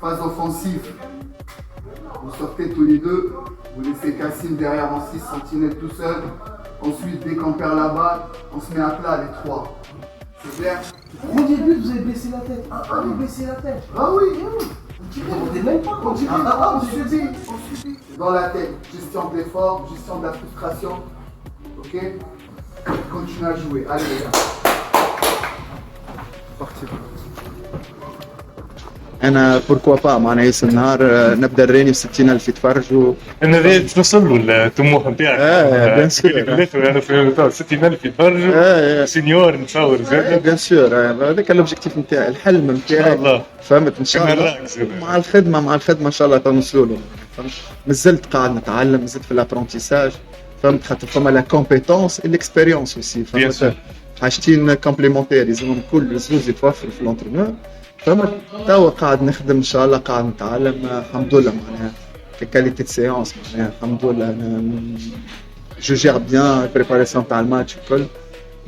phase offensive. Vous sortez tous les deux, vous laissez Cassim derrière en 6 sentinelles tout seul. Ensuite, dès qu'on perd la balle, on se met à plat les trois. C'est clair? Premier but, vous avez baissé la tête. Vous avez baissé la tête. Ah oui, On ne même pas. on subit. C'est dans la tête. Gestion de l'effort, gestion de la frustration. Ok? Continuez à jouer. Allez les gars. Parti. انا بوركوا با معناها ياسر النهار نبدا الراني ب 60,000 يتفرجوا. انا رايد توصل له الطموح نتاعك. بيان سور. بالاخر انا في 60,000 يتفرجوا. سينيور نتصور زاد. بيان سور هذاك الاوبجيكتيف نتاعي الحلم نتاعي. ان شاء الله. فهمت ان شاء الله. مع الخدمه ان شاء الله توصلوا له. فهمت مازلت قاعد نتعلم مازلت في الابرونتيساج. فهمت خاطر فما لا كومبيتونس الاكسبيريونس اوسي. فهمت حاجتين كومبليمونتير لازمهم كل زوز يتوفروا في لونترونور. فهمت توا قاعد نخدم ان شاء الله قاعد نتعلم الحمد لله معناها كاليتي دو سيونس معناها الحمد لله انا جو جير بيان البريباراسيون تاع الماتش الكل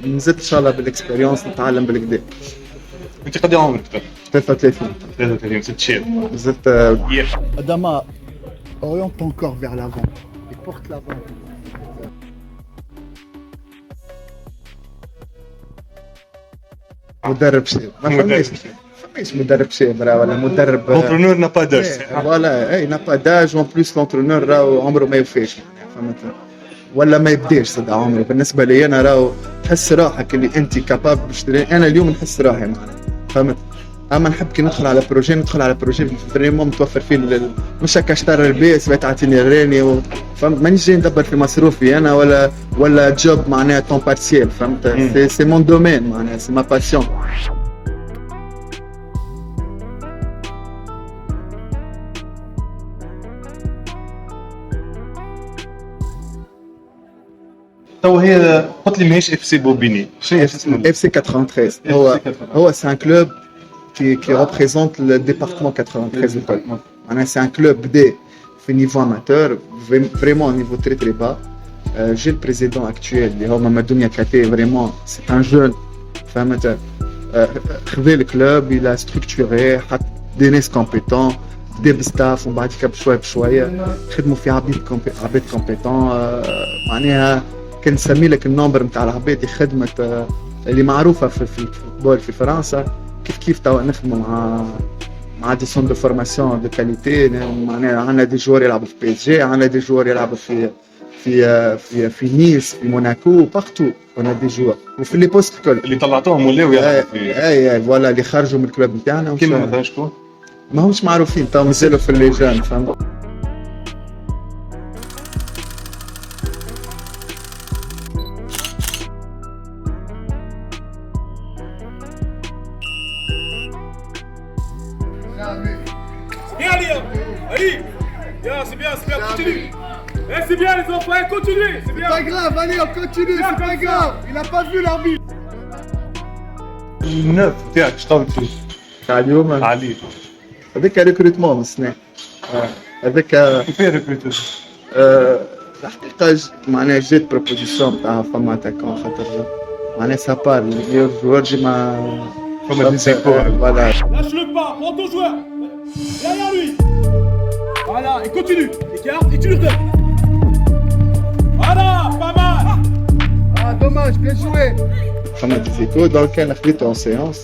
نزيد ان شاء الله بالاكسبيريونس نتعلم بالكدا. انت قد عمرك؟ 33 33 ست شهور. زدت Adama, oriente ton corps vers l'avant et porte l'avant. مدرب شاب ما فماش مدرب شاب ولا مدرب لونترونور نا با داج. فوالا اي نا با داج وان بليس لونترونور راهو عمره ما يوفاش فهمت ولا ما يبداش زاد عمره. بالنسبه لي انا راهو تحس روحك اللي انت كابابل باش انا اليوم نحس روحي معناها فهمت. اما نحب كي ندخل على بروجي فريمون متوفر فيه مش هكا اشتري البيس بغيت تعطيني الراني فهمت مانيش جاي ندبر في مصروفي انا ولا جوب معناها طون بارسيال فهمت. سي مون دومين معناها سي ما باسيون. تو هي قلت لي ماهيش اف سي بوبيني. شنو هي اسمها؟ اف سي 93 هو سي ان كلوب qui représente le département 93 الكل. معناها سي ان كلوب بدا في نيفو اماتور فريمون نيفو تري تري با. جي البريزيدون اكتويل اللي هو مامادو نياكاتي فريمون سي ان جون فهمت. خذا الكلوب الى ستركتوري حط دي ناس كومبيتون بدا بستاف ومن بعد بشويه خدموا في عباد كومبيتون. معناها كان نسمي لك النمبر نتاع العباد اللي خدمت اللي معروفه في الفوتبول في فرنسا. كيف توا نخدموا مع دي سون دو فورماسيون دو كاليتي. معناها عندنا دي جوار يلعبوا في بي اس جي عندنا دي جوار يلعبوا في نيس في موناكو بارتو اون دي جوار وفي لي بوست الكل اللي طلعتوهم ولاو يلعبوا في اي فوالا اللي خرجوا من الكلوب نتاعنا كيما مثلا شكون؟ ماهمش معروفين توا مازالوا في لي جون فهمت. Bien Liam, allez, bien, c'est bien, continue. Eh, c'est bien les enfants, continuez, c'est bien. Pas grave, allez on continue, c'est pas grave. Il a pas vu l'arbitre. الناف نتاعك اشتغلت فيه تاع اليوم علي هذاك ريكروتمون من السنه هذاك كيف ريكروتمون. الحقيقه معناها جات بروبوزيسيون تاع فما اتاكون خاطر معناها سابار ميور جوار ديما فما دي زيكور. فوالا Lâche le pas, prends ton joueur. Derrière lui. Voilà, et continue. Écarte et tu lui redonnes. Voilà, pas mal. Ah dommage, bien joué. فما دي زيكو دونك انا خديته اون سيونس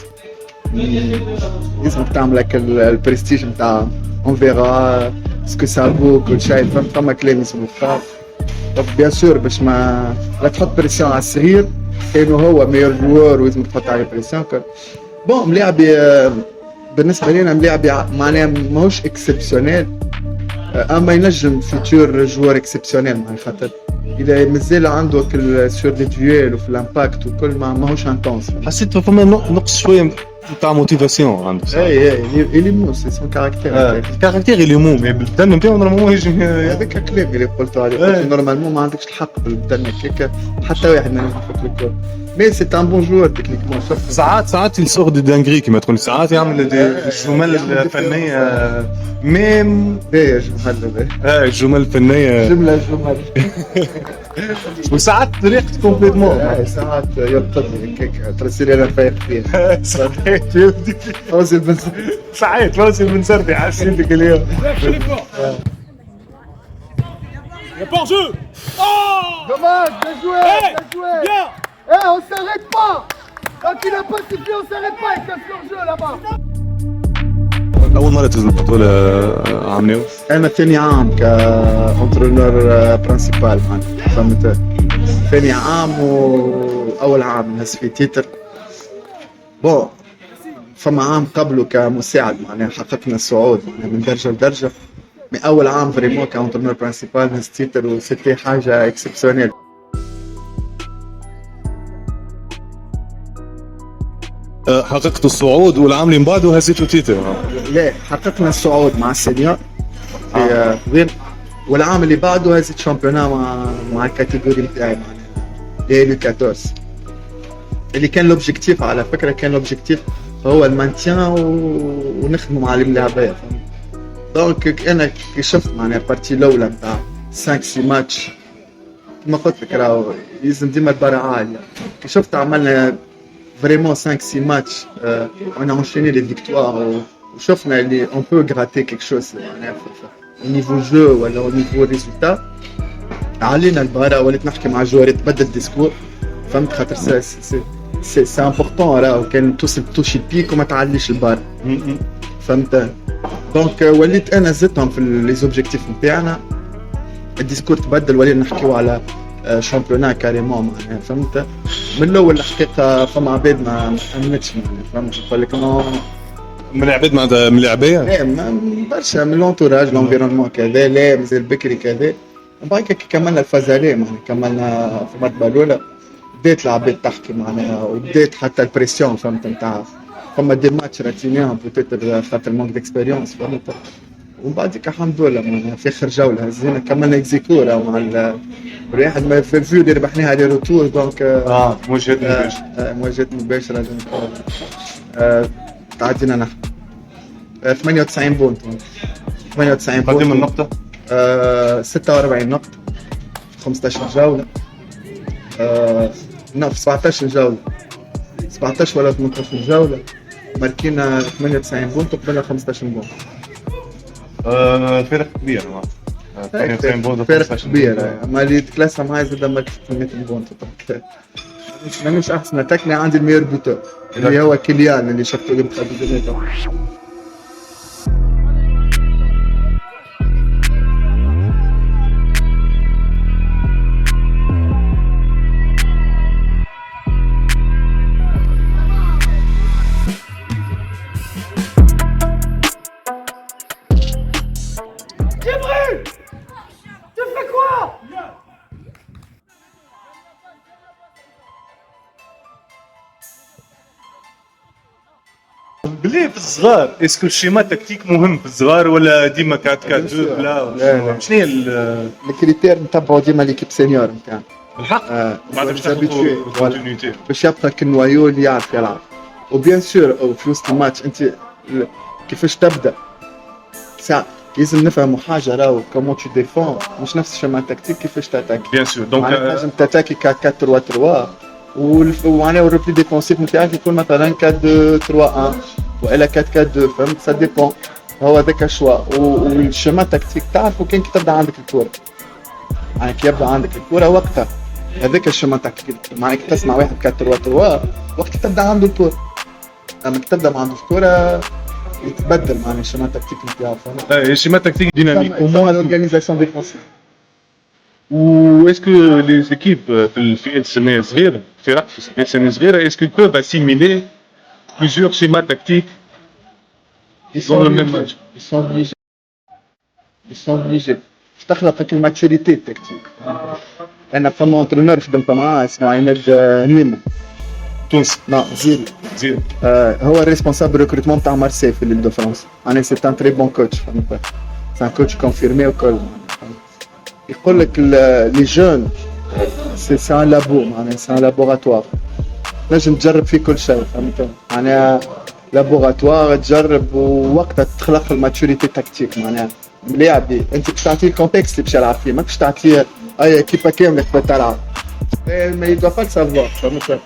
لازمك تعمل لك البرستيج نتاع اون فيغا سكو سافو كل شيء فما كلام لازم يتقال. بيان سور باش ما لا تحط بريسيون على الصغير كانوا هو ميور جوار ولازم تحط عليه بريسيون. بون ملاعبي بالنسبه لي انا ملاعبي معناها ماهوش اكسبسيونيل اما ينجم فيتور جوار اكسبسيونيل معناها خاطر اذا مازال عنده سور دي دويل وفي الامباكت وكل ماهوش انتونس. حسيت فما نقص شويه نتاع موتيفاسيون عندك. اي اللي مو سي سون كاركتير. الكاركتير اللي مو البدن نتاعو نورمالمون يجم هذاك كلام اللي قلته عليه نورمالمون ما عندكش الحق بالبدن هكاك حتى واحد ما ينجم يفك الكره. Mais c'est un bon joueur techniquement. ساعات يصير دي دانجري كما تقول ساعات يعمل دي الجمل الفنيه ميم باهي جمل الجمل الفنيه جمله وساعات طريقته كومبليتمون ساعات يبطل هيك ترسل لي انا فايق فيها صحيح فوزي بن ساعات فوزي بن سربي عارفين لك اليوم Il n'y a pas hors-jeu. Oh Dommage, bien joué, Hey, bien joué. bien. On s'arrête pas. Tant qu'il n'a pas sifflé, on s'arrête pas, il casse leur jeu là-bas. اول مره تنزل البطوله عمناو انا ثاني عام كونترونور برانسيبال فهمت ثاني عام واول عام نهز في تيتر بون فما عام قبله كمساعد معناها حققنا الصعود من درجه لدرجه من اول عام فريمون كونترونور برانسيبال نهز تيتر وسيتي حاجه اكسبسيونيل حققت الصعود والعام اللي من بعده هزيتوا تيتر لا حققنا الصعود مع السينيور في وين والعام اللي بعده هزيت شامبيونا مع الكاتيجوري نتاعي معناها لي 14 اللي كان لوبجيكتيف على فكره كان لوبجيكتيف هو المانتيان ونخدموا مع الملاعبيه دونك انا كي شفت معناها البارتي الاولى نتاع 5 6 ماتش كما قلت لك راهو يلزم ديما البارا عاليه كي شفت عملنا vraiment 5-6 matchs, on a enchaîné les victoires et on peut gratter quelque chose au niveau jeu ou au niveau résultat. علينا البارا وليت نحكي مع الجواري تبدل الديسكور فهمت خاطر سي امبورطون راهو كان توصل البيك وما تعليش البارا فهمت دونك وليت انا زدتهم في لي زوبجيكتيف نتاعنا الديسكور تبدل ولينا نحكيو على شامبيونا كاريمون معناها فهمت من الاول الحقيقه فما عباد ما امنتش معناها فهمت يقول لك نو من العباد مع اللاعبيه؟ لا برشا من لونتوراج لونفيرونمون كذا لا مازال بكري كذا ومن بعد كي كملنا الفازالي معناها كملنا في المرتبه الاولى بدات العباد تحكي معناها وبدات حتى البريسيون فهمت نتاع فما دي ماتش راتينيهم بوتيتر خاطر مونك ديكسبيريونس فهمت ومن بعدك الحمد لله معناها في اخر جوله هزينا كملنا اكزيكورا مع الواحد ما في الفيو اللي ربحناها لي روتور دونك مواجهات مباشره لازم تعدينا نحن 98 بونت 98 بونت قدم النقطه 46 نقطه 15 جوله في 17 جوله 17 ولا 18 جوله ماركينا 98 بونت وقبلنا 15 بونت فرق كبير فرق كبير اما اللي يتكلاسها معايا زاد ما كنت 100 بونت مانيش احسن اتاكني عندي الميور بوتور اللي هو كيليان اللي شفته اللي مخبي بلي في الصغار اسكو الشيما تكتيك مهم في الصغار ولا ديما 4-4-2 لا شنو هي الكريتير نتبعوا ديما ليكيب سينيور نتاعنا بالحق بعد باش تاخذوا كونتينيتي باش يبقى كنوايو اللي يعرف يلعب وبيان سور في وسط الماتش انت كيفاش تبدا ساعه لازم نفهموا حاجه راهو كومون تو ديفون مش نفس الشيما تكتيك كيفاش تاتاكي بيان سور دونك لازم تاتاكي 4-4-3 ومعناها الريبلي ديفونسيف نتاعك يكون مثلا 4-2-3-1 والا 4-4-2 فهمت سا ديبون هو هذاك الشوا والشيما تكتيك تعرفوا كان كي تبدا عندك الكره يعني كي يبدا عندك الكره وقتها هذاك الشيما تكتيك معناها كي تسمع واحد 4-3-3 وقت تبدا عنده الكره اما كي تبدا ما عندوش الكره يتبدل معناها الشيما تكتيك نتاعو فهمت الشيما تكتيك ديناميك au moins l'organisation défensive واسكو لي زيكيب في الفئات السنيه الصغيره فرق في الفئات السنيه الصغيره اسكو بوف اسيميلي plusieurs schémas tactiques dans le même match ils sont obligés تخلق الماتشوريتي التكتيك انا فما انترينور خدمت معاه اسمه عماد نيمو تونسي لا زيرو هو الريسبونسابل ريكروتمون تاع مارسيل في ليغ دو فرانس انا سي ان تري بون كوتش فهمت سي ان كوتش كونفيرمي وكل يقول لك لي جون سي ان لابو معناها سي ان لابوراتوار تنجم تجرب فيه كل شيء فهمت معناها لابوغاتوار تجرب ووقتها تخلق الماتوريتي تكتيك معناها ملاعبي انت باش تعطيه الكونتكست اللي باش يلعب فيه ماكش تعطيه اي كيفا كامله كيف تلعب ما يدوا با سافوار فهمت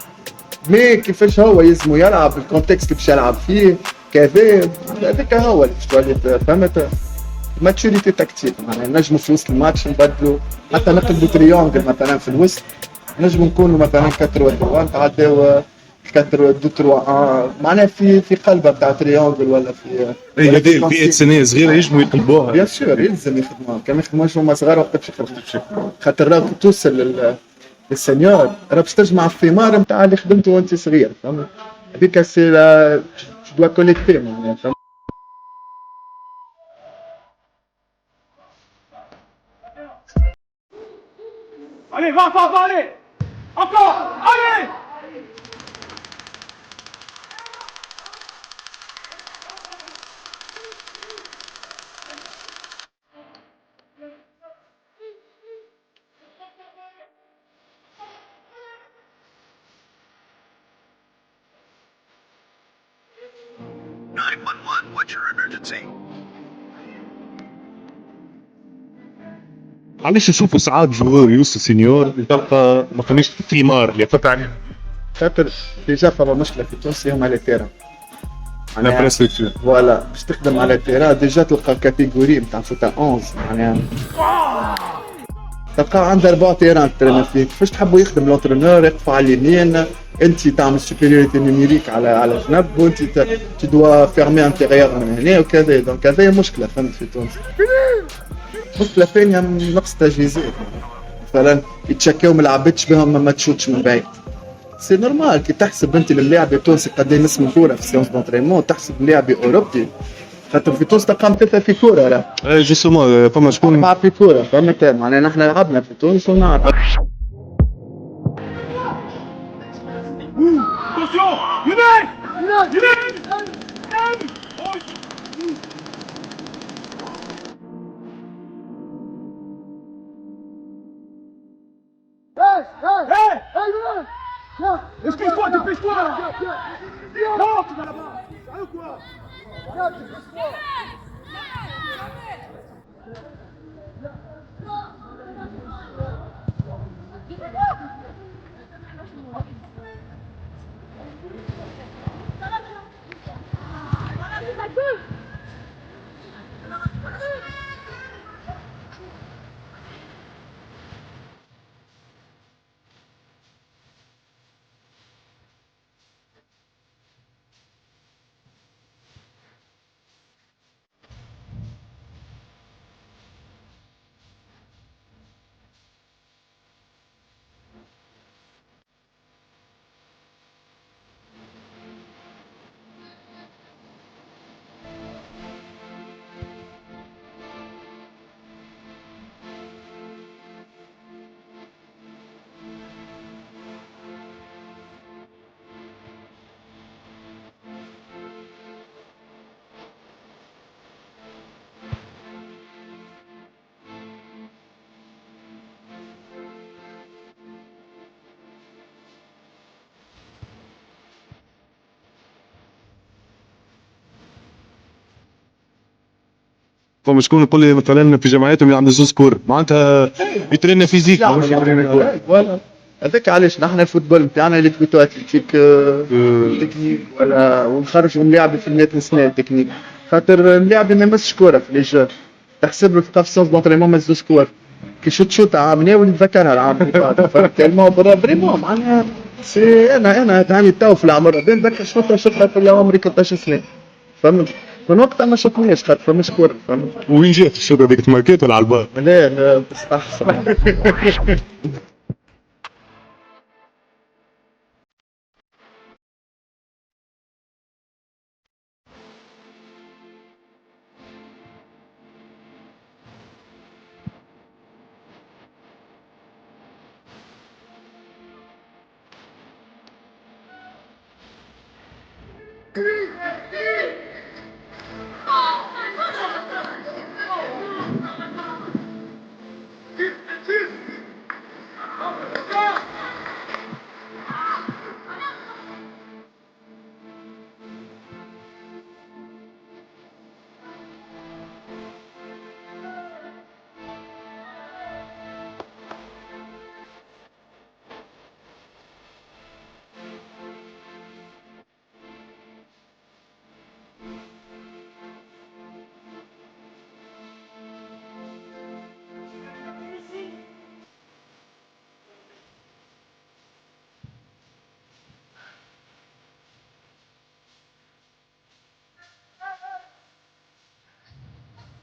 مي كيفاش هو يلزمو يلعب الكونتكست اللي باش يلعب فيه كذا هذاك هو اللي باش تولي فهمت ماتوريتي تكتيك معناها نجمو في وسط الماتش نبدلو حتى نقلبو تريونجل مثلا في الوسط نجمو نكونوا مثلا 4 نتعداو 4 2 3 معناها في قلبه بتاع تريونجل ولا في هذه الفئات السنيه صغيره يجموا يقلبوها بيان سور يلزم يخدموها كان ما يخدموهاش هما صغار وقت باش يخدموا خاطر راك توصل للسنيور راك باش تجمع الثمار نتاع اللي خدمته وانت صغير فهمت هذيك سي لا دوا كوليكتي معناها فهمت Allez, va, allez. Encore, allez. علاش نشوفوا ساعات جوار يوصل سينيور تلقى ما فماش ثمار اللي فات عليه خاطر ديجا فما مشكله في تونس هما لي تيران لا بريستركتور فوالا باش تخدم على تيران ديجا تلقى كاتيجوري نتاع فوتا 11 معناها تلقى عندها 4 تيران ترينا فيه كيفاش تحبوا يخدم لونترونور يقف على اليمين انت تعمل سوبيريوريتي نيميريك على جنب وانت تدوا فيرمي انتيريور من هنا وكذا دونك هذا مشكله فهمت في تونس مشكله ثانيه نقص التجهيزات مثلا يتشكاو من العباد بهم ما تشوتش من بعيد سي نورمال كي تحسب انت اللاعب التونسي قد ايه نسمو كوره في سيونس دونترينمون تحسب اللاعب اوروبي خاطر في تونس تلقاهم 3 في كوره راه جوستومون فما شكون 4 في كوره فهمت معناها نحن لعبنا في تونس ونعرف Attention, Younes. Excuse-moi, dépêche-toi. Non, tu vas là-bas. Allô quoi. فما شكون يقول لي مثلا في جمعياتهم يعملوا زوز كور معناتها يترينا فيزيك مش يترينا كور فوالا هذاك علاش نحن الفوتبول نتاعنا اللي تكوتو اتليتيك تكنيك ولا ونخرجوا اللاعب في النات نسنال تكنيك خاطر اللاعب ما يمسش كوره في ليجا تحسب له في سونس دونترينمون ما زوز كور كي شوت عامناه ونتذكرها العام اللي فات فهمت كلمه فريمون معناها سي انا هاني تو في العمر هذا نتذكر شوطها في عمري 13 سنه فهمت من وقتها ما شفناش خاطر فماش كوره فهمت وين جات الشوطه هذيك تماركيت ولا على البار؟ لا بصح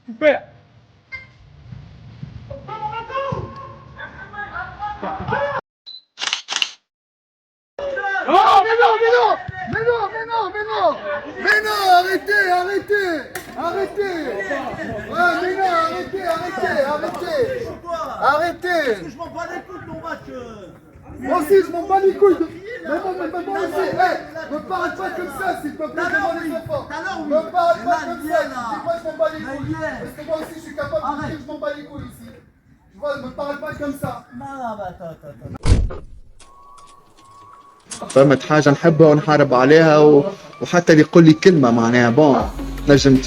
Mais non, arrêtez. Ouais, mais non, arrêtez. Je m'en bats les couilles de ton match. Moi aussi, je m'en bats les couilles. Mais moi aussi, me parle pas comme ça, s'il te plaît, devant les enfants. Me parle pas comme ça. Dis-moi, je m'en bats les couilles. Parce que moi aussi, je suis capable de dire que je m'en bats les couilles ici. Tu vois, me parle pas comme ça. فهمت حاجة نحبها ونحارب عليها وحتى اللي يقول لي كلمة معناها بون تنجم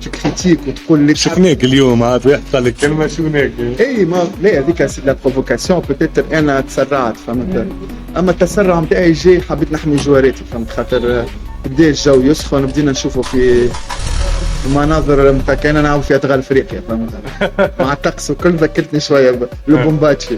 تكريتيك وتقول لي شفناك اليوم عاد واحد قال لك كلمه شفناك. اي ما لا هذيك سي لا بروفوكاسيون بوتيتر انا تسرعت فهمت. اما التسرع نتاعي جاي حبيت نحمي جواراتي فهمت خاطر بدا الجو يسخن بدينا نشوفوا في المناظر نتاع كان نلعبوا في ادغال افريقيا فهمت مع الطقس وكل ذكرتني شويه لوبومباتشي.